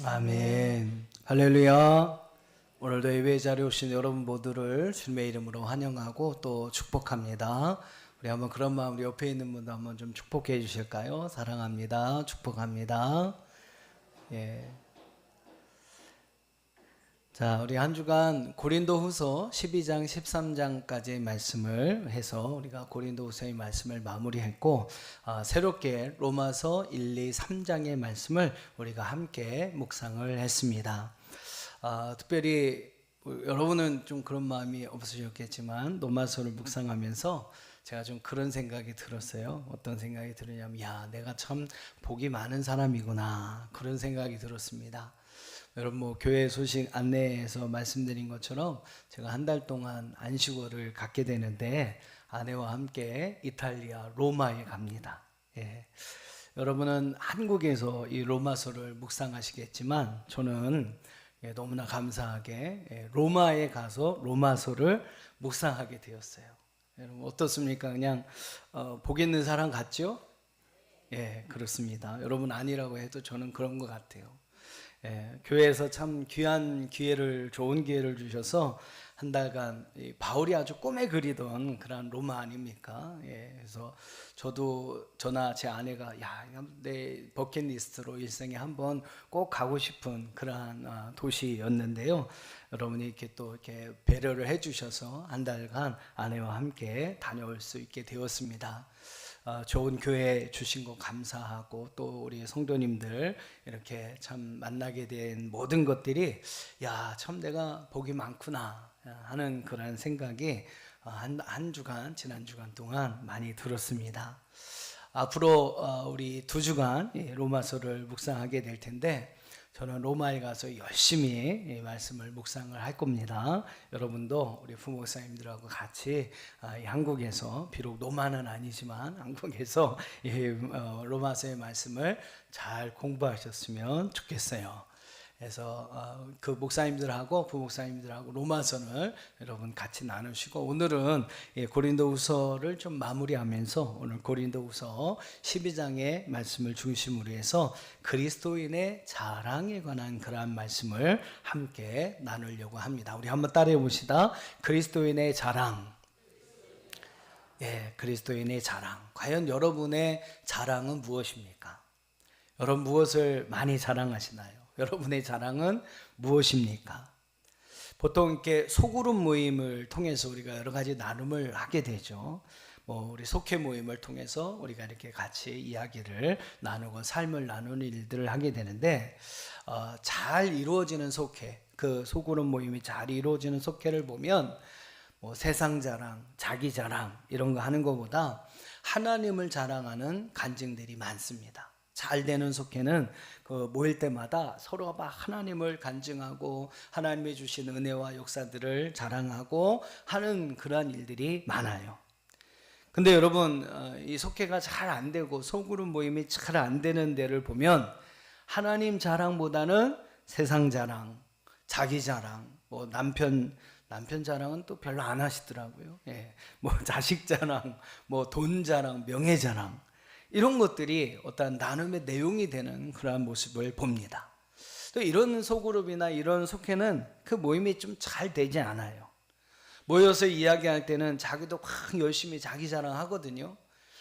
아멘. 할렐루야. 오늘도 예배 자리에 오신 여러분 모두를 주님의 이름으로 환영하고 또 축복합니다. 우리 한번 그런 마음 우리 옆에 있는 분도 한번 좀 축복해 주실까요? 사랑합니다. 축복합니다. 예. 자, 우리 한 주간 고린도후서 12장 13장까지의 말씀을 해서 우리가 고린도후서의 말씀을 마무리했고, 새롭게 로마서 1, 2, 3장의 말씀을 우리가 함께 묵상을 했습니다. 특별히 여러분은 좀 그런 마음이 없으셨겠지만 로마서를 묵상하면서 제가 좀 그런 생각이 들었어요. 어떤 생각이 들었냐면, 야, 내가 참 복이 많은 사람이구나, 그런 생각이 들었습니다. 여러분, 교회 소식 안내에서 말씀드린 것처럼 제가 한 달 동안 안식월을 갖게 되는데 아내와 함께 이탈리아 로마에 갑니다. 예. 여러분은 한국에서 이 로마서를 묵상하시겠지만 저는 너무나 감사하게 로마에 가서 로마서를 묵상하게 되었어요. 여러분 어떻습니까? 그냥 복 있는 사람 같죠? 예, 그렇습니다. 여러분 아니라고 해도 저는 그런 것 같아요. 예, 교회에서 참 귀한 기회를, 좋은 기회를 주셔서 한 달간 바울이 아주 꿈에 그리던 그런 로마 아닙니까? 예, 그래서 저나 제 아내가 내 버킷리스트로 일생에 한번 꼭 가고 싶은 그러한 도시였는데요. 여러분이 이렇게 또 이렇게 배려를 해주셔서 한 달간 아내와 함께 다녀올 수 있게 되었습니다. 좋은 교회 주신 거 감사하고 또 우리 성도님들 이렇게 참 만나게 된 모든 것들이 참 내가 복이 많구나 하는 그런 생각이 한 주간, 지난 주간 동안 많이 들었습니다. 앞으로 우리 2주간 로마서를 묵상하게 될 텐데 저는 로마에 가서 열심히 말씀을 묵상을 할 겁니다. 여러분도 우리 부목사님들하고 같이 한국에서, 비록 로마는 아니지만 한국에서 로마서의 말씀을 잘 공부하셨으면 좋겠어요. 그래서 그 목사님들하고 부목사님들하고 로마서를 여러분 같이 나누시고, 오늘은 고린도후서를 좀 마무리하면서 오늘 고린도후서 12장의 말씀을 중심으로 해서 그리스도인의 자랑에 관한 그러한 말씀을 함께 나누려고 합니다. 우리 한번 따라해 봅시다. 그리스도인의 자랑. 예, 그리스도인의 자랑. 과연 여러분의 자랑은 무엇입니까? 여러분 무엇을 많이 자랑하시나요? 여러분의 자랑은 무엇입니까? 보통 이렇게 소그룹 모임을 통해서 우리가 여러 가지 나눔을 하게 되죠. 우리 속회 모임을 통해서 우리가 이렇게 같이 이야기를 나누고 삶을 나누는 일들을 하게 되는데, 잘 이루어지는 속회, 그 소그룹 모임이 잘 이루어지는 속회를 보면 세상 자랑, 자기 자랑 이런 거 하는 것보다 하나님을 자랑하는 간증들이 많습니다. 잘 되는 속회는 모일 때마다 서로가 막 하나님을 간증하고 하나님이 주신 은혜와 역사들을 자랑하고 하는 그러한 일들이 많아요. 근데 여러분, 이 속회가 잘 안 되고 소그룹 모임이 잘 안 되는 데를 보면 하나님 자랑보다는 세상 자랑, 자기 자랑, 남편 자랑은 또 별로 안 하시더라고요. 예, 자식 자랑, 돈 자랑, 명예 자랑, 이런 것들이 어떤 나눔의 내용이 되는 그러한 모습을 봅니다. 또 이런 소그룹이나 이런 속회는 그 모임이 좀 잘 되지 않아요. 모여서 이야기할 때는 자기도 확 열심히 자기 자랑하거든요.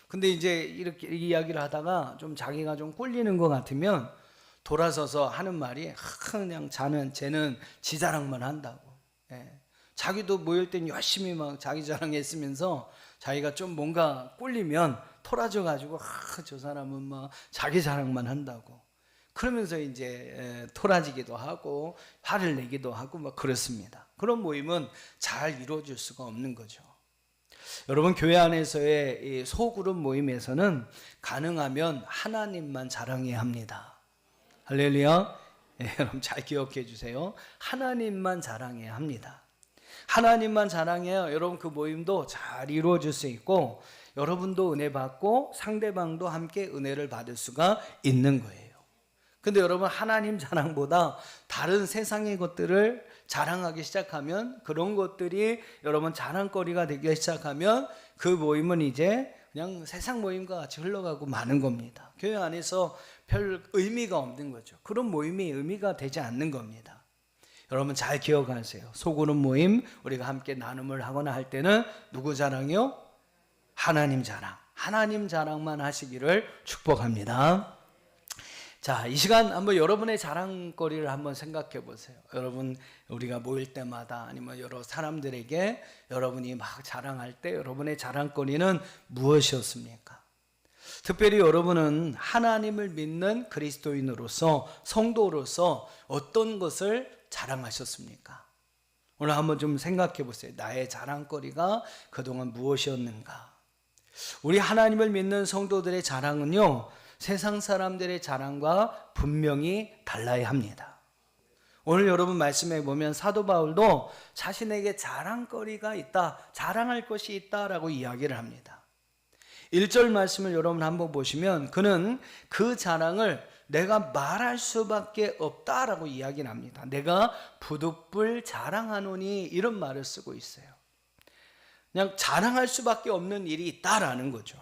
근데 이제 이렇게 이야기를 하다가 좀 자기가 좀 꿀리는 것 같으면 돌아서서 하는 말이 그냥 쟤는 지 자랑만 한다고. 예. 자기도 모일 땐 열심히 막 자기 자랑했으면서 자기가 좀 뭔가 꿀리면 토라져 가지고 저 사람은 막 자기 자랑만 한다고 그러면서 이제 토라지기도 하고 화를 내기도 하고 막 그렇습니다. 그런 모임은 잘 이루어질 수가 없는 거죠. 여러분, 교회 안에서의 이 소그룹 모임에서는 가능하면 하나님만 자랑해야 합니다. 할렐루야. 여러분 잘 기억해 주세요. 하나님만 자랑해야 합니다. 하나님만 자랑해야 여러분 그 모임도 잘 이루어질 수 있고 여러분도 은혜 받고 상대방도 함께 은혜를 받을 수가 있는 거예요. 근데 여러분 하나님 자랑보다 다른 세상의 것들을 자랑하기 시작하면, 그런 것들이 여러분 자랑거리가 되기 시작하면 그 모임은 이제 그냥 세상 모임과 같이 흘러가고 마는 겁니다. 교회 안에서 별 의미가 없는 거죠. 그런 모임이 의미가 되지 않는 겁니다. 여러분 잘 기억하세요. 소그룹 모임 우리가 함께 나눔을 하거나 할 때는 누구 자랑이요? 하나님 자랑. 하나님 자랑만 하시기를 축복합니다. 자, 이 시간 한번 여러분의 자랑거리를 한번 생각해 보세요. 여러분 우리가 모일 때마다 아니면 여러 사람들에게 여러분이 막 자랑할 때 여러분의 자랑거리는 무엇이었습니까? 특별히 여러분은 하나님을 믿는 그리스도인으로서 성도로서 어떤 것을 자랑하셨습니까? 오늘 한번 좀 생각해 보세요. 나의 자랑거리가 그동안 무엇이었는가? 우리 하나님을 믿는 성도들의 자랑은요, 세상 사람들의 자랑과 분명히 달라야 합니다. 오늘 여러분 말씀해 보면 사도 바울도 자신에게 자랑거리가 있다, 자랑할 것이 있다라고 이야기를 합니다. 1절 말씀을 여러분 한번 보시면 그는 그 자랑을 내가 말할 수밖에 없다라고 이야기를 합니다. 내가 부득불 자랑하노니 이런 말을 쓰고 있어요. 그냥 자랑할 수밖에 없는 일이 있다라는 거죠.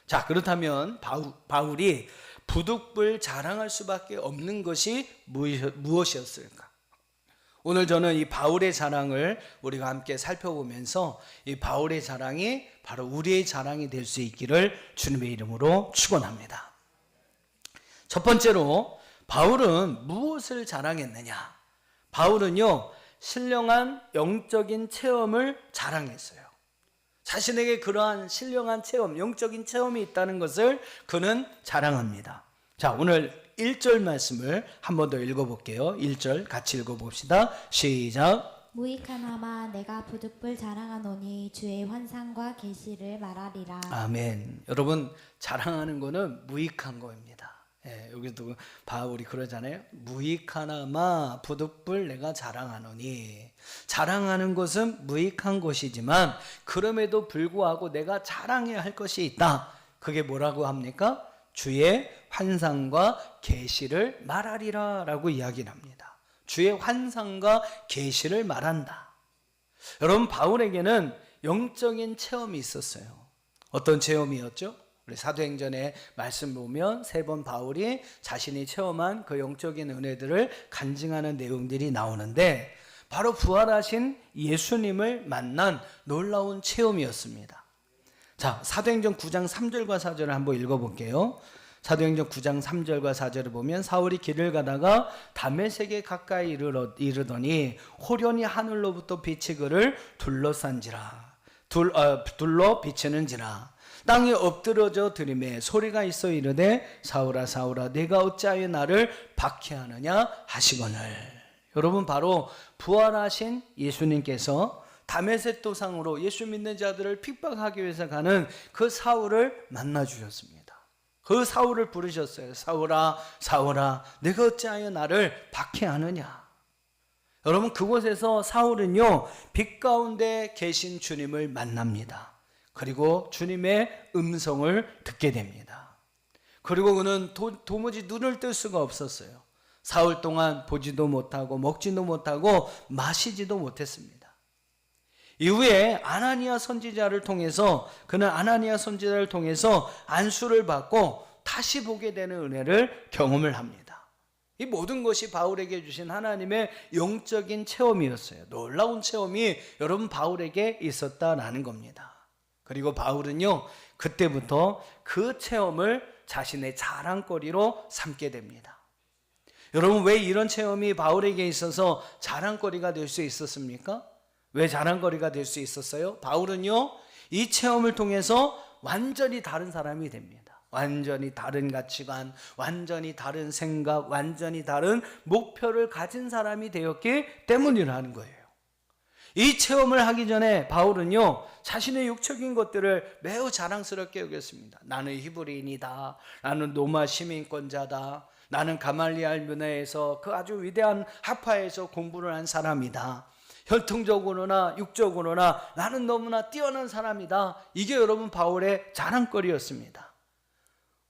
자, 그렇다면 바울이 부득불 자랑할 수밖에 없는 것이 무엇이었을까? 오늘 저는 이 바울의 자랑을 우리가 함께 살펴보면서 이 바울의 자랑이 바로 우리의 자랑이 될 수 있기를 주님의 이름으로 축원합니다. 첫 번째로 바울은 무엇을 자랑했느냐? 바울은요, 신령한 영적인 체험을 자랑했어요. 자신에게 그러한 신령한 체험, 영적인 체험이 있다는 것을 그는 자랑합니다. 자, 오늘 1절 말씀을 한 번 더 읽어볼게요. 1절 같이 읽어봅시다. 시작. 무익하나마 내가 부득불 자랑하노니 주의 환상과 계시를 말하리라. 아멘. 여러분 자랑하는 거는 무익한 거입니다. 예, 여기도 바울이 그러잖아요. 무익하나마 부득불 내가 자랑하노니. 자랑하는 것은 무익한 것이지만 그럼에도 불구하고 내가 자랑해야 할 것이 있다. 그게 뭐라고 합니까? 주의 환상과 계시를 말하리라 라고 이야기를 합니다. 주의 환상과 계시를 말한다. 여러분 바울에게는 영적인 체험이 있었어요. 어떤 체험이었죠? 우리 사도행전의 말씀 보면 3번 바울이 자신이 체험한 그 영적인 은혜들을 간증하는 내용들이 나오는데 바로 부활하신 예수님을 만난 놀라운 체험이었습니다. 자, 사도행전 9장 3절과 4절을 한번 읽어볼게요. 사도행전 9장 3절과 4절을 보면 사울이 길을 가다가 다메섹에 가까이 이르더니 호련히 하늘로부터 빛이 그를 둘러싼지라 둘러 비치는지라 땅에 엎드러져 들음에 소리가 있어 이르되 사울아 사울아 네가 어찌하여 나를 박해하느냐 하시거늘. 여러분 바로 부활하신 예수님께서 다메섹 도상으로 예수 믿는 자들을 핍박하기 위해서 가는 그 사울을 만나 주셨습니다. 그 사울을 부르셨어요. 사울아 사울아 내가 어찌하여 나를 박해하느냐. 여러분 그곳에서 사울은요 빛 가운데 계신 주님을 만납니다. 그리고 주님의 음성을 듣게 됩니다. 그리고 그는 도무지 눈을 뜰 수가 없었어요. 사흘 동안 보지도 못하고 먹지도 못하고 마시지도 못했습니다. 이후에 아나니아 선지자를 통해서 그는 아나니아 선지자를 통해서 안수를 받고 다시 보게 되는 은혜를 경험을 합니다. 이 모든 것이 바울에게 주신 하나님의 영적인 체험이었어요. 놀라운 체험이 여러분 바울에게 있었다라는 겁니다. 그리고 바울은요 그때부터 그 체험을 자신의 자랑거리로 삼게 됩니다. 여러분 왜 이런 체험이 바울에게 있어서 자랑거리가 될 수 있었습니까? 왜 자랑거리가 될 수 있었어요? 바울은요 이 체험을 통해서 완전히 다른 사람이 됩니다. 완전히 다른 가치관, 완전히 다른 생각, 완전히 다른 목표를 가진 사람이 되었기 때문이라는 거예요. 이 체험을 하기 전에 바울은요 자신의 육적인 것들을 매우 자랑스럽게 여겼습니다. 나는 히브리인이다. 나는 로마 시민권자다. 나는 가말리알 문화에서 그 아주 위대한 학파에서 공부를 한 사람이다. 혈통적으로나 육적으로나 나는 너무나 뛰어난 사람이다. 이게 여러분 바울의 자랑거리였습니다.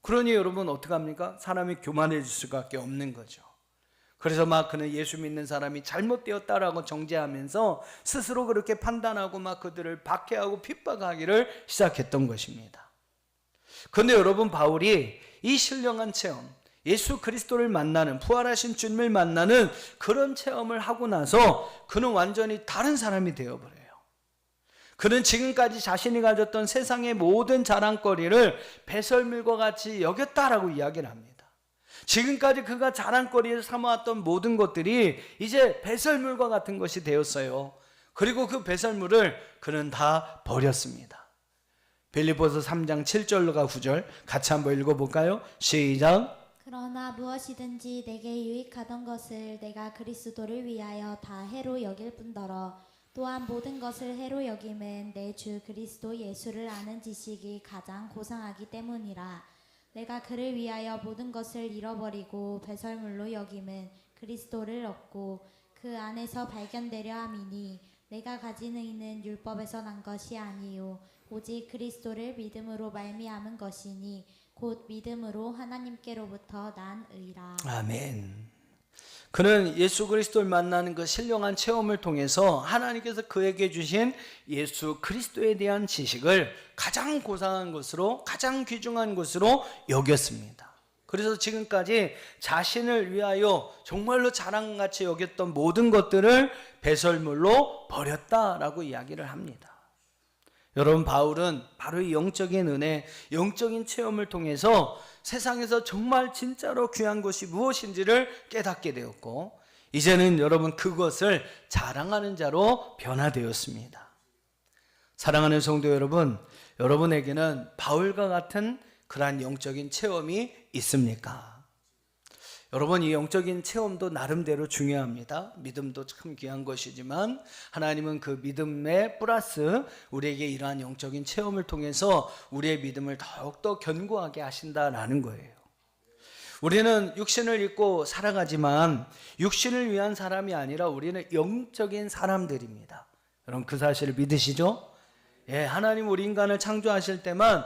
그러니 여러분 어떡합니까? 사람이 교만해질 수밖에 없는 거죠. 그래서 막 그는 예수 믿는 사람이 잘못되었다라고 정죄하면서 스스로 그렇게 판단하고 막 그들을 박해하고 핍박하기를 시작했던 것입니다. 그런데 여러분 바울이 이 신령한 체험, 예수 그리스도를 만나는, 부활하신 주님을 만나는 그런 체험을 하고 나서 그는 완전히 다른 사람이 되어버려요. 그는 지금까지 자신이 가졌던 세상의 모든 자랑거리를 배설물과 같이 여겼다라고 이야기를 합니다. 지금까지 그가 자랑거리에 삼아왔던 모든 것들이 이제 배설물과 같은 것이 되었어요. 그리고 그 배설물을 그는 다 버렸습니다. 빌립보서 3장 7절과 9절 같이 한번 읽어볼까요? 시작. 그러나 무엇이든지 내게 유익하던 것을 내가 그리스도를 위하여 다 해로 여길 뿐더러 또한 모든 것을 해로 여김은 내 주 그리스도 예수를 아는 지식이 가장 고상하기 때문이라. 내가 그를 위하여 모든 것을 잃어버리고 배설물로 여김은 그리스도를 얻고 그 안에서 발견되려 함이니 내가 가지는 이는 율법에서 난 것이 아니요 오직 그리스도를 믿음으로 말미암은 것이니 곧 믿음으로 하나님께로부터 난 의라. 아멘. 그는 예수 그리스도를 만나는 그 신령한 체험을 통해서 하나님께서 그에게 주신 예수 그리스도에 대한 지식을 가장 고상한 것으로, 가장 귀중한 것으로 여겼습니다. 그래서 지금까지 자신을 위하여 정말로 자랑같이 여겼던 모든 것들을 배설물로 버렸다라고 이야기를 합니다. 여러분, 바울은 바로 이 영적인 은혜, 영적인 체험을 통해서 세상에서 정말 진짜로 귀한 것이 무엇인지를 깨닫게 되었고, 이제는 여러분 그것을 자랑하는 자로 변화되었습니다. 사랑하는 성도 여러분, 여러분에게는 바울과 같은 그러한 영적인 체험이 있습니까? 여러분, 이 영적인 체험도 나름대로 중요합니다. 믿음도 참 귀한 것이지만 하나님은 그 믿음에 플러스 우리에게 이러한 영적인 체험을 통해서 우리의 믿음을 더욱더 견고하게 하신다라는 거예요. 우리는 육신을 입고 살아가지만 육신을 위한 사람이 아니라 우리는 영적인 사람들입니다. 여러분, 그 사실을 믿으시죠? 예, 하나님 우리 인간을 창조하실 때만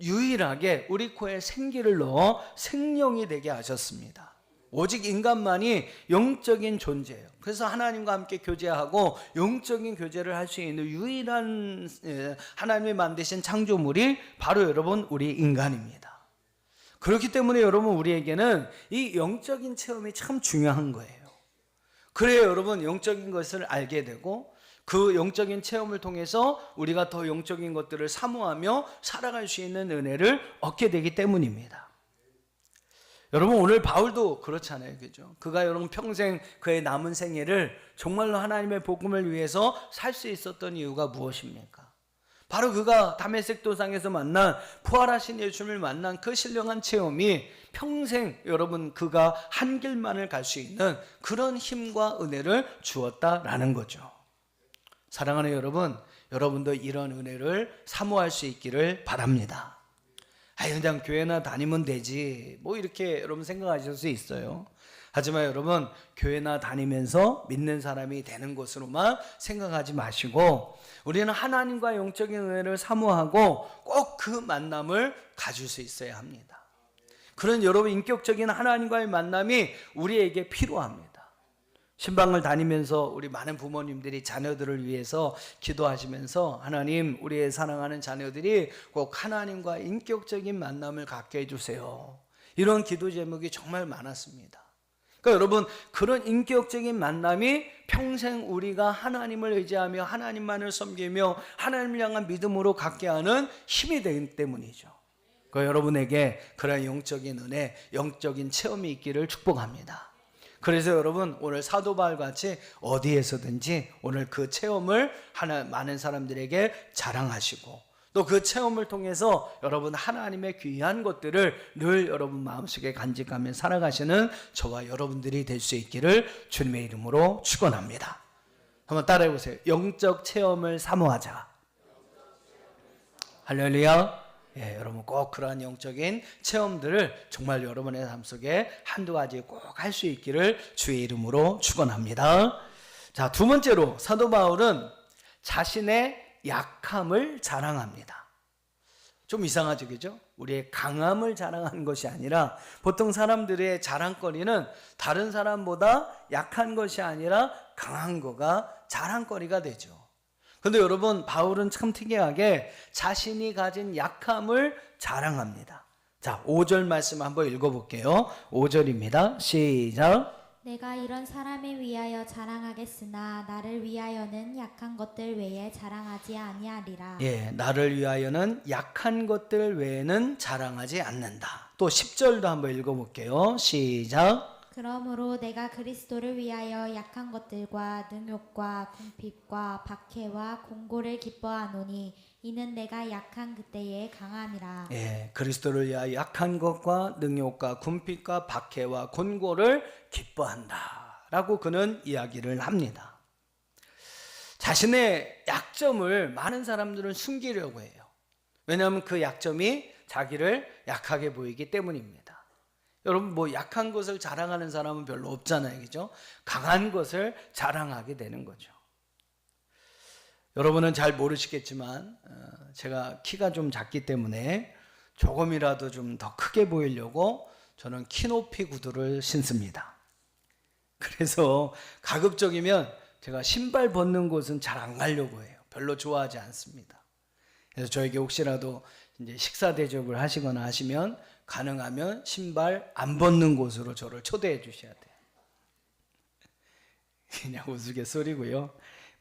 유일하게 우리 코에 생기를 넣어 생명이 되게 하셨습니다. 오직 인간만이 영적인 존재예요. 그래서 하나님과 함께 교제하고 영적인 교제를 할 수 있는 유일한 하나님이 만드신 창조물이 바로 여러분 우리 인간입니다. 그렇기 때문에 여러분 우리에게는 이 영적인 체험이 참 중요한 거예요. 그래야 여러분 영적인 것을 알게 되고 그 영적인 체험을 통해서 우리가 더 영적인 것들을 사모하며 살아갈 수 있는 은혜를 얻게 되기 때문입니다. 여러분, 오늘 바울도 그렇잖아요, 그죠? 그가 여러분 평생 그의 남은 생애를 정말로 하나님의 복음을 위해서 살 수 있었던 이유가 무엇입니까? 바로 그가 다메섹 도상에서 만난 부활하신 예수님을 만난 그 신령한 체험이 평생 여러분 그가 한 길만을 갈 수 있는 그런 힘과 은혜를 주었다라는 거죠. 사랑하는 여러분, 여러분도 이런 은혜를 사모할 수 있기를 바랍니다. 그냥 교회나 다니면 되지, 뭐 이렇게 여러분 생각하실 수 있어요. 하지만 여러분, 교회나 다니면서 믿는 사람이 되는 것으로만 생각하지 마시고 우리는 하나님과 영적인 은혜를 사모하고 꼭 그 만남을 가질 수 있어야 합니다. 그런 여러분 인격적인 하나님과의 만남이 우리에게 필요합니다. 신방을 다니면서 우리 많은 부모님들이 자녀들을 위해서 기도하시면서 하나님, 우리의 사랑하는 자녀들이 꼭 하나님과 인격적인 만남을 갖게 해주세요, 이런 기도 제목이 정말 많았습니다. 그러니까 여러분, 그런 인격적인 만남이 평생 우리가 하나님을 의지하며 하나님만을 섬기며 하나님을 향한 믿음으로 갖게 하는 힘이 되기 때문이죠. 그러니까 여러분에게 그런 영적인 은혜, 영적인 체험이 있기를 축복합니다. 그래서 여러분, 오늘 사도 바울 같이 어디에서든지 오늘 그 체험을 많은 사람들에게 자랑하시고 또 그 체험을 통해서 여러분 하나님의 귀한 것들을 늘 여러분 마음속에 간직하며 살아가시는 저와 여러분들이 될 수 있기를 주님의 이름으로 축원합니다. 한번 따라해 보세요. 영적 체험을 사모하자. 할렐루야. 예, 여러분 꼭 그러한 영적인 체험들을 정말 여러분의 삶 속에 한두 가지 꼭 할 수 있기를 주의 이름으로 축원합니다. 자, 두 번째로 사도 바울은 자신의 약함을 자랑합니다. 좀 이상하죠, 그죠? 우리의 강함을 자랑하는 것이 아니라 보통 사람들의 자랑거리는 다른 사람보다 약한 것이 아니라 강한 거가 자랑거리가 되죠. 근데 여러분, 바울은 참 특이하게 자신이 가진 약함을 자랑합니다. 자, 5절 말씀 한번 읽어볼게요. 5절입니다. 시작. 내가 이런 사람을 위하여 자랑하겠으나 나를 위하여는 약한 것들 외에 자랑하지 아니하리라. 예, 나를 위하여는 약한 것들 외에는 자랑하지 않는다. 또 10절도 한번 읽어볼게요. 시작. 그러므로 내가 그리스도를 위하여 약한 것들과 능욕과 궁핍과 박해와 공고를 기뻐하노니 이는 내가 약한 그때에 강함이라. 예, 그리스도를 위하여 약한 것과 능욕과 궁핍과 박해와 곤고를 기뻐한다 라고 그는 이야기를 합니다. 자신의 약점을 많은 사람들은 숨기려고 해요. 왜냐하면 그 약점이 자기를 약하게 보이기 때문입니다. 여러분, 뭐 약한 것을 자랑하는 사람은 별로 없잖아요, 그죠? 강한 것을 자랑하게 되는 거죠. 여러분은 잘 모르시겠지만 제가 키가 좀 작기 때문에 조금이라도 좀 더 크게 보이려고 저는 키높이 구두를 신습니다. 그래서 가급적이면 제가 신발 벗는 곳은 잘 안 가려고 해요. 별로 좋아하지 않습니다. 그래서 저에게 혹시라도 이제 식사 대접을 하시거나 하시면 가능하면 신발 안 벗는 곳으로 저를 초대해 주셔야 돼요. 그냥 우스갯소리고요.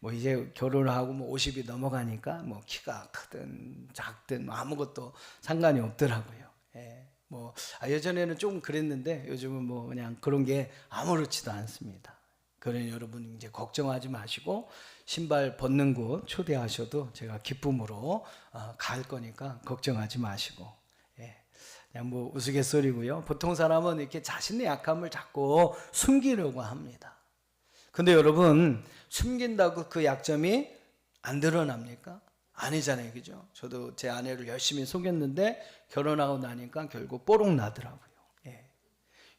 뭐 이제 결혼을 하고 뭐 50이 넘어가니까 뭐 키가 크든 작든 뭐 아무것도 상관이 없더라고요. 예. 뭐 예전에는 좀 그랬는데 요즘은 뭐 그냥 그런 게 아무렇지도 않습니다. 그러니 여러분 이제 걱정하지 마시고 신발 벗는 곳 초대하셔도 제가 기쁨으로 갈 거니까 걱정하지 마시고. 예. 그냥 뭐 우스갯소리고요. 보통 사람은 이렇게 자신의 약함을 자꾸 숨기려고 합니다. 근데 여러분, 숨긴다고 그 약점이 안 드러납니까? 아니잖아요, 그죠? 저도 제 아내를 열심히 속였는데 결혼하고 나니까 결국 뽀록 나더라고요. 예.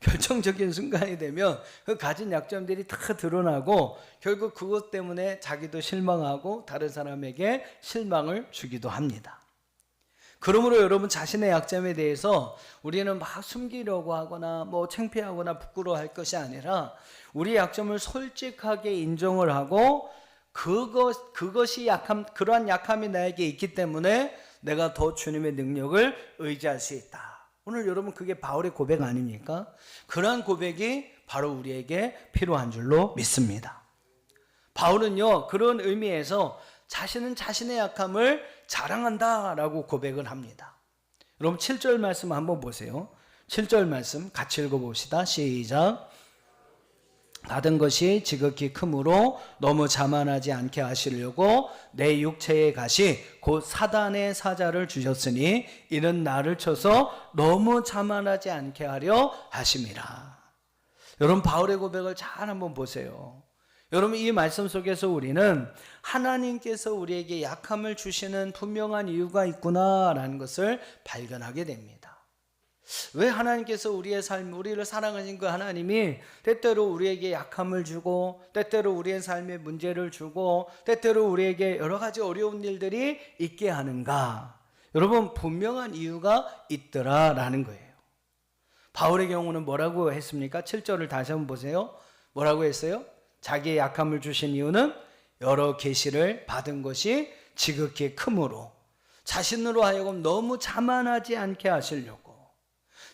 결정적인 순간이 되면 그 가진 약점들이 다 드러나고 결국 그것 때문에 자기도 실망하고 다른 사람에게 실망을 주기도 합니다. 그러므로 여러분, 자신의 약점에 대해서 우리는 막 숨기려고 하거나 뭐 창피하거나 부끄러워할 것이 아니라 우리 약점을 솔직하게 인정을 하고 그것이 그러한 약함이 나에게 있기 때문에 내가 더 주님의 능력을 의지할 수 있다. 오늘 여러분, 그게 바울의 고백 아닙니까? 그러한 고백이 바로 우리에게 필요한 줄로 믿습니다. 바울은요, 그런 의미에서 자신은 자신의 약함을 자랑한다라고 고백을 합니다. 여러분, 7절 말씀 한번 보세요. 7절 말씀 같이 읽어봅시다. 시작. 받은 것이 지극히 크므로 너무 자만하지 않게 하시려고 내 육체의 가시 곧 사단의 사자를 주셨으니 이는 나를 쳐서 너무 자만하지 않게 하려 하심이라. 여러분, 바울의 고백을 잘 한번 보세요. 여러분, 이 말씀 속에서 우리는 하나님께서 우리에게 약함을 주시는 분명한 이유가 있구나라는 것을 발견하게 됩니다. 왜 하나님께서 우리의 삶, 우리를 사랑하신 그 하나님이 때때로 우리에게 약함을 주고 때때로 우리의 삶에 문제를 주고 때때로 우리에게 여러 가지 어려운 일들이 있게 하는가? 여러분, 분명한 이유가 있더라라는 거예요. 바울의 경우는 뭐라고 했습니까? 7절을 다시 한번 보세요. 뭐라고 했어요? 자기의 약함을 주신 이유는 여러 계시를 받은 것이 지극히 크므로 자신으로 하여금 너무 자만하지 않게 하시려고,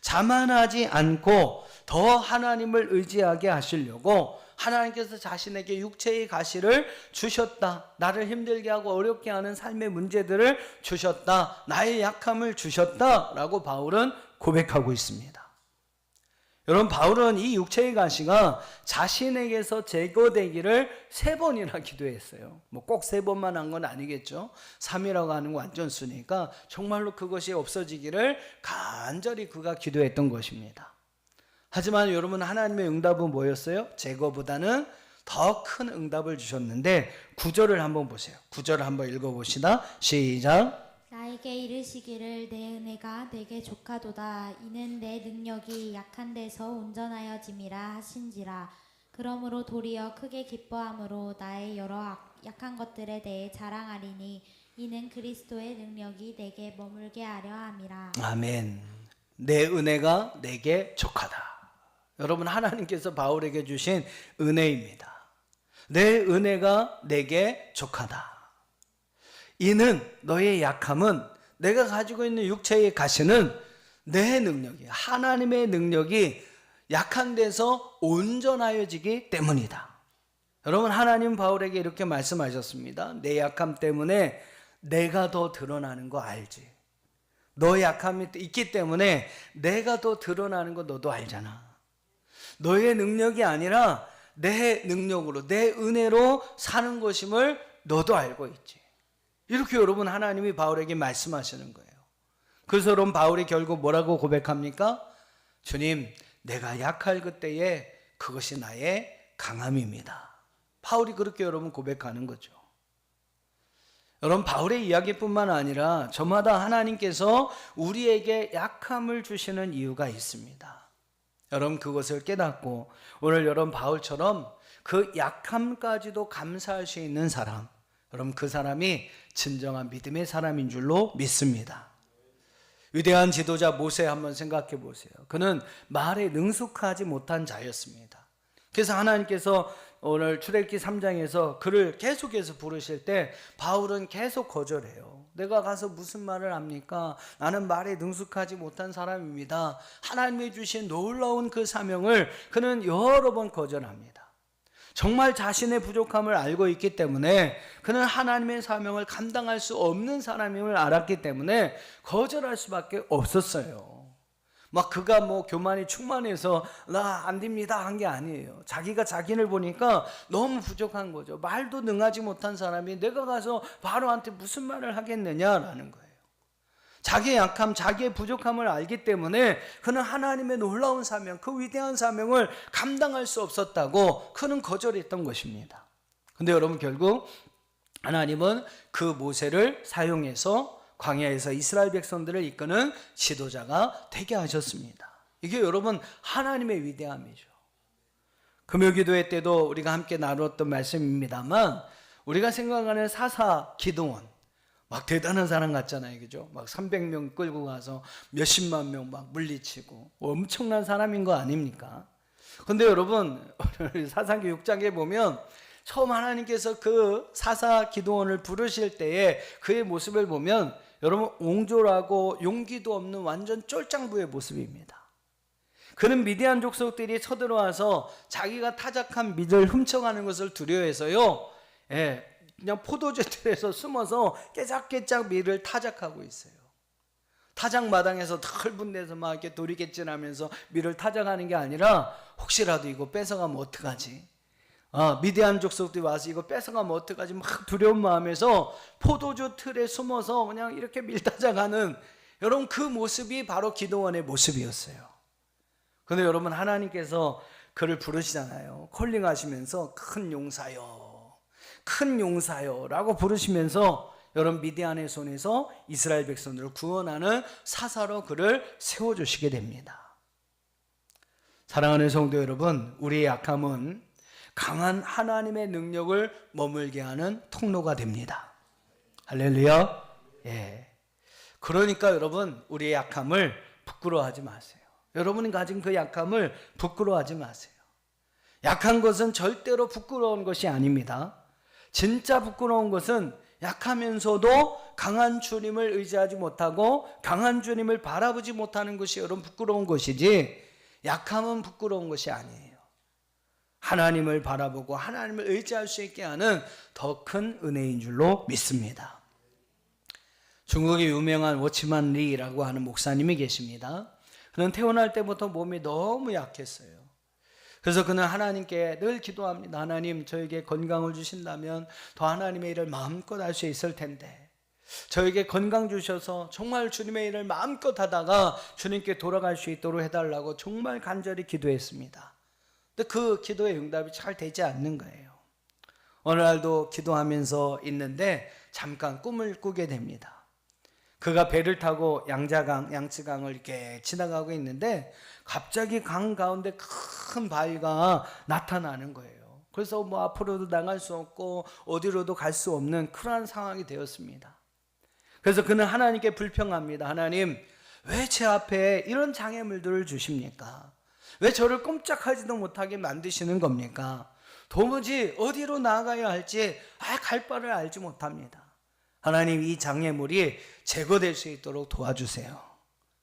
자만하지 않고 더 하나님을 의지하게 하시려고 하나님께서 자신에게 육체의 가시를 주셨다. 나를 힘들게 하고 어렵게 하는 삶의 문제들을 주셨다. 나의 약함을 주셨다라고 바울은 고백하고 있습니다. 여러분, 바울은 이 육체의 가시가 자신에게서 제거되기를 3번이나 기도했어요. 뭐 꼭 3번만 한 건 아니겠죠. 3이라고 하는 건 완전수니까 정말로 그것이 없어지기를 간절히 그가 기도했던 것입니다. 하지만 여러분, 하나님의 응답은 뭐였어요? 제거보다는 더 큰 응답을 주셨는데 9절을 한번 보세요. 9절을 한번 읽어봅시다. 시작. 나에게 이르시기를 내 은혜가 내게 족하도다. 이는 내 능력이 약한 데서 온전하여짐이라 하신지라. 그러므로 도리어 크게 기뻐함으로 나의 여러 약한 것들에 대해 자랑하리니 이는 그리스도의 능력이 내게 머물게 하려 함이라. 아멘. 내 은혜가 내게 족하다. 여러분, 하나님께서 바울에게 주신 은혜입니다. 내 은혜가 내게 족하다. 이는 너의 약함은, 내가 가지고 있는 육체의 가시는 내 능력이, 하나님의 능력이 약한 데서 온전하여지기 때문이다. 여러분, 하나님 바울에게 이렇게 말씀하셨습니다. 내 약함 때문에 내가 더 드러나는 거 알지? 너의 약함이 있기 때문에 내가 더 드러나는 거 너도 알잖아. 너의 능력이 아니라 내 능력으로, 내 은혜로 사는 것임을 너도 알고 있지. 이렇게 여러분 하나님이 바울에게 말씀하시는 거예요. 그래서 여러분 바울이 결국 뭐라고 고백합니까? 주님, 내가 약할 그때에 그것이 나의 강함입니다. 바울이 그렇게 여러분 고백하는 거죠. 여러분, 바울의 이야기뿐만 아니라 저마다 하나님께서 우리에게 약함을 주시는 이유가 있습니다. 여러분, 그것을 깨닫고 오늘 여러분 바울처럼 그 약함까지도 감사할 수 있는 사람, 여러분 그 사람이 진정한 믿음의 사람인 줄로 믿습니다. 위대한 지도자 모세 한번 생각해 보세요. 그는 말에 능숙하지 못한 자였습니다. 그래서 하나님께서 오늘 출애굽기 3장에서 그를 계속해서 부르실 때 바울은 계속 거절해요. 내가 가서 무슨 말을 합니까? 나는 말에 능숙하지 못한 사람입니다. 하나님이 주신 놀라운 그 사명을 그는 여러 번 거절합니다. 정말 자신의 부족함을 알고 있기 때문에 그는 하나님의 사명을 감당할 수 없는 사람임을 알았기 때문에 거절할 수밖에 없었어요. 막 그가 뭐 교만이 충만해서 나 안 됩니다 한 게 아니에요. 자기가 자기를 보니까 너무 부족한 거죠. 말도 능하지 못한 사람이 내가 가서 바로한테 무슨 말을 하겠느냐라는 거예요. 자기의 약함, 자기의 부족함을 알기 때문에 그는 하나님의 놀라운 사명, 그 위대한 사명을 감당할 수 없었다고 그는 거절했던 것입니다. 근데 여러분, 결국 하나님은 그 모세를 사용해서 광야에서 이스라엘 백성들을 이끄는 지도자가 되게 하셨습니다. 이게 여러분 하나님의 위대함이죠. 금요기도회 때도 우리가 함께 나눴던 말씀입니다만, 우리가 생각하는 사사 기드온, 막 대단한 사람 같잖아요, 그죠? 막 300명 끌고 가서 몇십만 명 막 물리치고 엄청난 사람인 거 아닙니까? 근데 여러분, 사사기 6장에 보면 처음 하나님께서 그 사사 기드온을 부르실 때에 그의 모습을 보면 여러분 옹졸하고 용기도 없는 완전 쫄장부의 모습입니다. 그는 미디안 족속들이 쳐들어와서 자기가 타작한 밀을 훔쳐가는 것을 두려워해서요, 그냥 포도주 틀에서 숨어서 깨작깨작 밀을 타작하고 있어요. 타작 마당에서 넓은 데서 막 이렇게 도리개질하면서 밀을 타작하는 게 아니라 혹시라도 이거 뺏어가면 어떡하지? 미디안 족속들이 와서 이거 뺏어가면 어떡하지? 막 두려운 마음에서 포도주 틀에 숨어서 그냥 이렇게 밀 타작하는, 여러분 그 모습이 바로 기드온의 모습이었어요. 근데 여러분 하나님께서 그를 부르시잖아요. 콜링하시면서 큰 용사여, 큰 용사여 라고 부르시면서 여러분 미디안의 손에서 이스라엘 백성들을 구원하는 사사로 그를 세워주시게 됩니다. 사랑하는 성도 여러분, 우리의 약함은 강한 하나님의 능력을 머물게 하는 통로가 됩니다. 할렐루야. 그러니까 여러분, 우리의 약함을 부끄러워하지 마세요. 여러분이 가진 그 약함을 부끄러워하지 마세요. 약한 것은 절대로 부끄러운 것이 아닙니다. 진짜 부끄러운 것은 약하면서도 강한 주님을 의지하지 못하고 강한 주님을 바라보지 못하는 것이 여러분 부끄러운 것이지, 약함은 부끄러운 것이 아니에요. 하나님을 바라보고 하나님을 의지할 수 있게 하는 더 큰 은혜인 줄로 믿습니다. 중국의 유명한 워치만 리라고 하는 목사님이 계십니다. 그는 태어날 때부터 몸이 너무 약했어요. 그래서 그는 하나님께 늘 기도합니다. 하나님, 저에게 건강을 주신다면 더 하나님의 일을 마음껏 할 수 있을 텐데, 저에게 건강 주셔서 정말 주님의 일을 마음껏 하다가 주님께 돌아갈 수 있도록 해달라고 정말 간절히 기도했습니다. 근데 그 기도의 응답이 잘 되지 않는 거예요. 어느 날도 기도하면서 있는데 잠깐 꿈을 꾸게 됩니다. 그가 배를 타고 양쯔강을 이렇게 지나가고 있는데 갑자기 강 가운데 큰 바위가 나타나는 거예요. 그래서 뭐 앞으로도 나갈 수 없고 어디로도 갈 수 없는 그러한 상황이 되었습니다. 그래서 그는 하나님께 불평합니다. 하나님, 왜 제 앞에 이런 장애물들을 주십니까? 왜 저를 꼼짝하지도 못하게 만드시는 겁니까? 도무지 어디로 나아가야 할지 갈 바를 알지 못합니다. 하나님, 이 장애물이 제거될 수 있도록 도와주세요.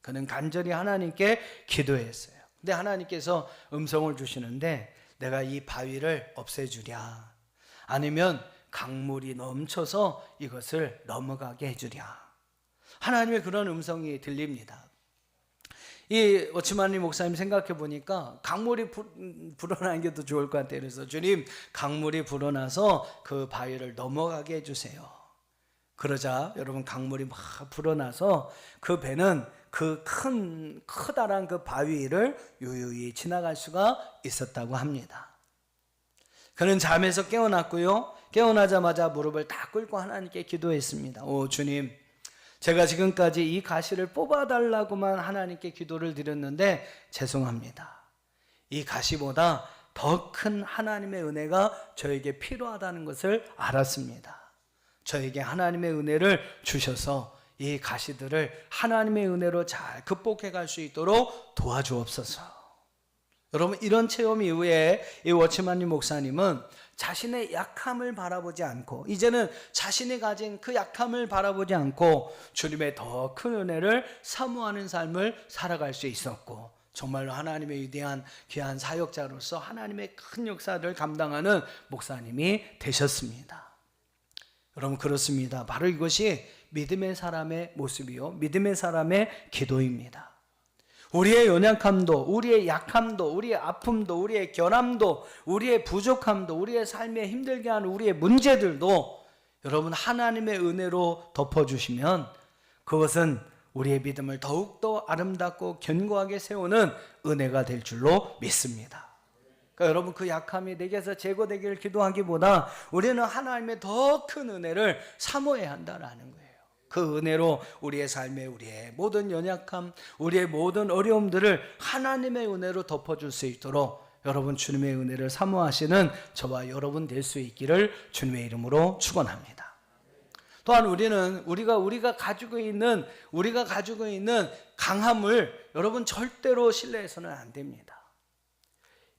그는 간절히 하나님께 기도했어요. 근데 하나님께서 음성을 주시는데 내가 이 바위를 없애주랴, 아니면 강물이 넘쳐서 이것을 넘어가게 해주랴. 하나님의 그런 음성이 들립니다. 이 오치만리 목사님 생각해 보니까 강물이 불어나는 게 더 좋을 것 같아요. 그래서 주님, 강물이 불어나서 그 바위를 넘어가게 해주세요. 그러자 여러분, 강물이 막 불어나서 그 배는 그 커다란 그 바위를 유유히 지나갈 수가 있었다고 합니다. 그는 잠에서 깨어났고요. 깨어나자마자 무릎을 다 꿇고 하나님께 기도했습니다. 오 주님, 제가 지금까지 이 가시를 뽑아달라고만 하나님께 기도를 드렸는데 죄송합니다. 이 가시보다 더 큰 하나님의 은혜가 저에게 필요하다는 것을 알았습니다. 저에게 하나님의 은혜를 주셔서 이 가시들을 하나님의 은혜로 잘 극복해 갈 수 있도록 도와주옵소서. 여러분, 이런 체험 이후에 이 워치만리 목사님은 자신의 약함을 바라보지 않고, 이제는 자신이 가진 그 약함을 바라보지 않고 주님의 더 큰 은혜를 사모하는 삶을 살아갈 수 있었고, 정말로 하나님의 위대한 귀한 사역자로서 하나님의 큰 역사를 감당하는 목사님이 되셨습니다. 여러분, 그렇습니다. 바로 이것이 믿음의 사람의 모습이요, 믿음의 사람의 기도입니다. 우리의 연약함도, 우리의 약함도, 우리의 아픔도, 우리의 결함도, 우리의 부족함도, 우리의 삶에 힘들게 하는 우리의 문제들도 여러분, 하나님의 은혜로 덮어주시면 그것은 우리의 믿음을 더욱더 아름답고 견고하게 세우는 은혜가 될 줄로 믿습니다. 그러니까 여러분, 그 약함이 내게서 제거되기를 기도하기보다 우리는 하나님의 더 큰 은혜를 사모해야 한다는 거예요. 그 은혜로 우리의 삶에 우리의 모든 연약함, 우리의 모든 어려움들을 하나님의 은혜로 덮어줄 수 있도록 여러분, 주님의 은혜를 사모하시는 저와 여러분 될 수 있기를 주님의 이름으로 축원합니다. 또한 우리가 가지고 있는 강함을 여러분 절대로 신뢰해서는 안 됩니다.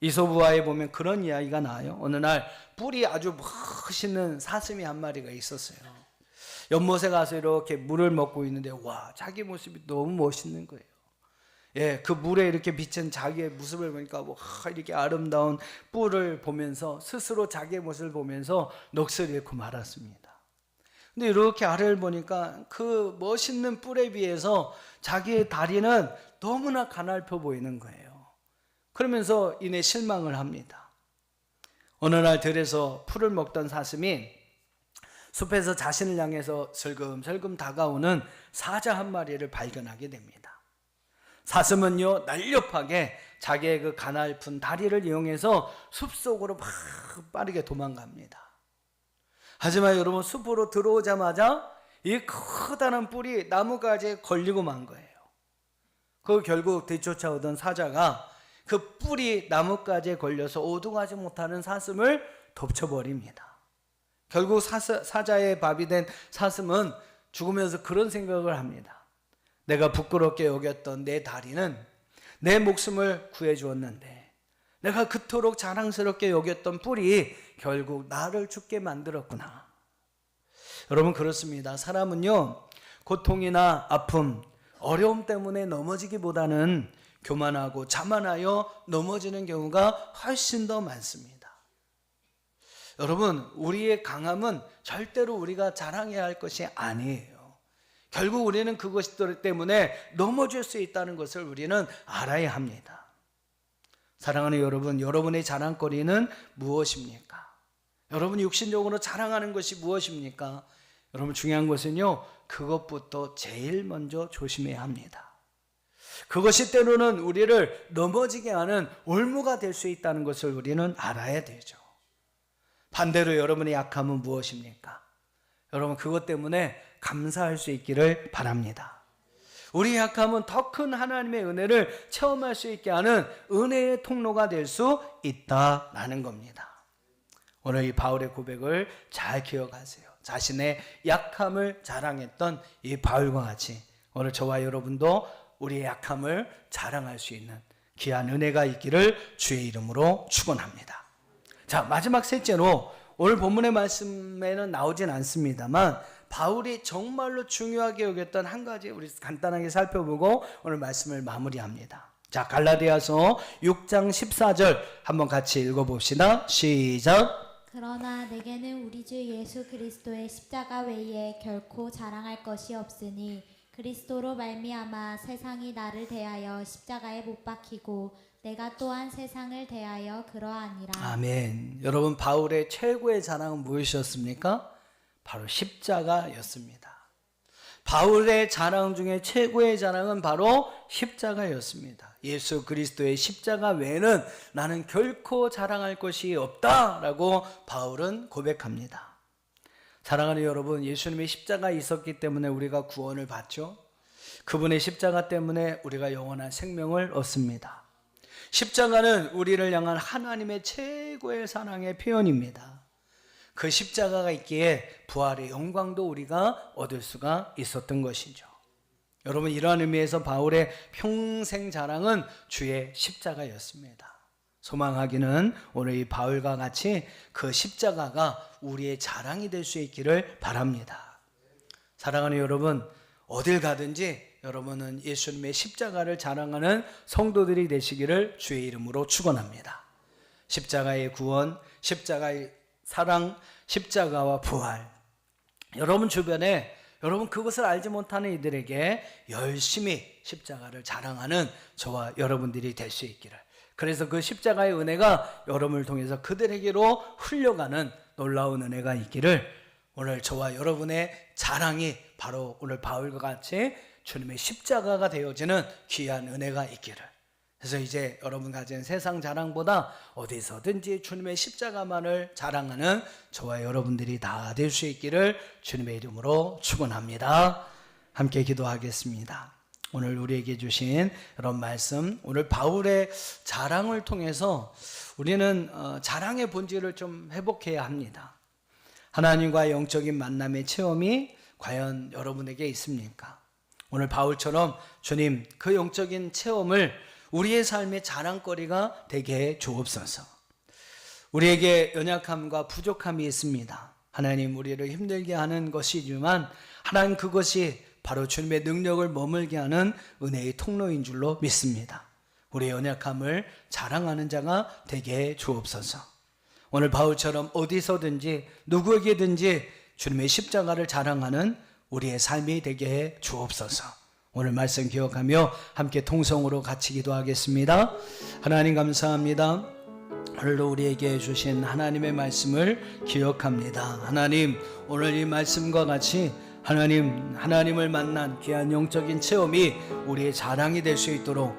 이솝우화에 보면 그런 이야기가 나와요. 어느 날 뿔이 아주 멋있는 사슴이 한 마리가 있었어요. 연못에 가서 이렇게 물을 먹고 있는데, 와, 자기 모습이 너무 멋있는 거예요. 예, 그 물에 이렇게 비친 자기의 모습을 보니까 이렇게 아름다운 뿔을 보면서 스스로 자기의 모습을 보면서 넋을 잃고 말았습니다. 근데 이렇게 아래를 보니까 그 멋있는 뿔에 비해서 자기의 다리는 너무나 가냘퍼 보이는 거예요. 그러면서 이내 실망을 합니다. 어느 날 들에서 풀을 먹던 사슴이 숲에서 자신을 향해서 슬금슬금 다가오는 사자 한 마리를 발견하게 됩니다. 사슴은요, 날렵하게 자기의 그 가냘픈 다리를 이용해서 숲속으로 막 빠르게 도망갑니다. 하지만 여러분, 숲으로 들어오자마자 이 커다란 뿔이 나뭇가지에 걸리고 만 거예요. 그 결국 뒤쫓아오던 사자가 그 뿔이 나뭇가지에 걸려서 오동하지 못하는 사슴을 덮쳐버립니다. 결국 사자의 밥이 된 사슴은 죽으면서 그런 생각을 합니다. 내가 부끄럽게 여겼던 내 다리는 내 목숨을 구해주었는데, 내가 그토록 자랑스럽게 여겼던 뿔이 결국 나를 죽게 만들었구나. 여러분, 그렇습니다. 사람은요, 고통이나 아픔, 어려움 때문에 넘어지기보다는 교만하고 자만하여 넘어지는 경우가 훨씬 더 많습니다. 여러분, 우리의 강함은 절대로 우리가 자랑해야 할 것이 아니에요. 결국 우리는 그것 때문에 넘어질 수 있다는 것을 우리는 알아야 합니다. 사랑하는 여러분, 여러분의 자랑거리는 무엇입니까? 여러분이 육신적으로 자랑하는 것이 무엇입니까? 여러분, 중요한 것은요, 그것부터 제일 먼저 조심해야 합니다. 그것이 때로는 우리를 넘어지게 하는 올무가 될 수 있다는 것을 우리는 알아야 되죠. 반대로 여러분의 약함은 무엇입니까? 여러분, 그것 때문에 감사할 수 있기를 바랍니다. 우리 약함은 더 큰 하나님의 은혜를 체험할 수 있게 하는 은혜의 통로가 될 수 있다라는 겁니다. 오늘 이 바울의 고백을 잘 기억하세요. 자신의 약함을 자랑했던 이 바울과 같이 오늘 저와 여러분도 우리의 약함을 자랑할 수 있는 귀한 은혜가 있기를 주의 이름으로 축원합니다. 자, 마지막 셋째로 오늘 본문의 말씀에는 나오진 않습니다만 바울이 정말로 중요하게 여겼던 한 가지 우리 간단하게 살펴보고 오늘 말씀을 마무리합니다. 자, 갈라디아서 6장 14절 한번 같이 읽어봅시다. 시작. 그러나 내게는 우리 주 예수 그리스도의 십자가 외에 결코 자랑할 것이 없으니 그리스도로 말미암아 세상이 나를 대하여 십자가에 못 박히고 내가 또한 세상을 대하여 그러하니라. 아멘. 여러분, 바울의 최고의 자랑은 무엇이었습니까? 바로 십자가였습니다. 바울의 자랑 중에 최고의 자랑은 바로 십자가였습니다. 예수 그리스도의 십자가 외에는 나는 결코 자랑할 것이 없다라고 바울은 고백합니다. 사랑하는 여러분, 예수님의 십자가 있었기 때문에 우리가 구원을 받죠. 그분의 십자가 때문에 우리가 영원한 생명을 얻습니다. 십자가는 우리를 향한 하나님의 최고의 사랑의 표현입니다. 그 십자가가 있기에 부활의 영광도 우리가 얻을 수가 있었던 것이죠. 여러분, 이러한 의미에서 바울의 평생 자랑은 주의 십자가였습니다. 소망하기는 오늘 이 바울과 같이 그 십자가가 우리의 자랑이 될 수 있기를 바랍니다. 사랑하는 여러분, 어딜 가든지 여러분은 예수님의 십자가를 자랑하는 성도들이 되시기를 주의 이름으로 축원합니다. 십자가의 구원, 십자가의 사랑, 십자가와 부활. 여러분 주변에 여러분 그것을 알지 못하는 이들에게 열심히 십자가를 자랑하는 저와 여러분들이 될 수 있기를. 그래서 그 십자가의 은혜가 여러분을 통해서 그들에게로 흘려가는 놀라운 은혜가 있기를 오늘 저와 여러분의 자랑이 바로 오늘 바울과 같이 주님의 십자가가 되어지는 귀한 은혜가 있기를. 그래서 이제 여러분 가진 세상 자랑보다 어디서든지 주님의 십자가만을 자랑하는 저와 여러분들이 다 될 수 있기를 주님의 이름으로 축원합니다. 함께 기도하겠습니다. 오늘 우리에게 주신 이런 말씀, 오늘 바울의 자랑을 통해서 우리는 자랑의 본질을 좀 회복해야 합니다. 하나님과 영적인 만남의 체험이 과연 여러분에게 있습니까? 오늘 바울처럼 주님 그 영적인 체험을 우리의 삶의 자랑거리가 되게 해 주옵소서. 우리에게 연약함과 부족함이 있습니다. 하나님, 우리를 힘들게 하는 것이지만 하나님 그것이 바로 주님의 능력을 머물게 하는 은혜의 통로인 줄로 믿습니다. 우리의 연약함을 자랑하는 자가 되게 해 주옵소서. 오늘 바울처럼 어디서든지 누구에게든지 주님의 십자가를 자랑하는 우리의 삶이 되게 해 주옵소서. 오늘 말씀 기억하며 함께 통성으로 같이 기도하겠습니다. 하나님 감사합니다. 오늘도 우리에게 주신 하나님의 말씀을 기억합니다. 하나님, 오늘 이 말씀과 같이 하나님을 만난 귀한 영적인 체험이 우리의 자랑이 될 수 있도록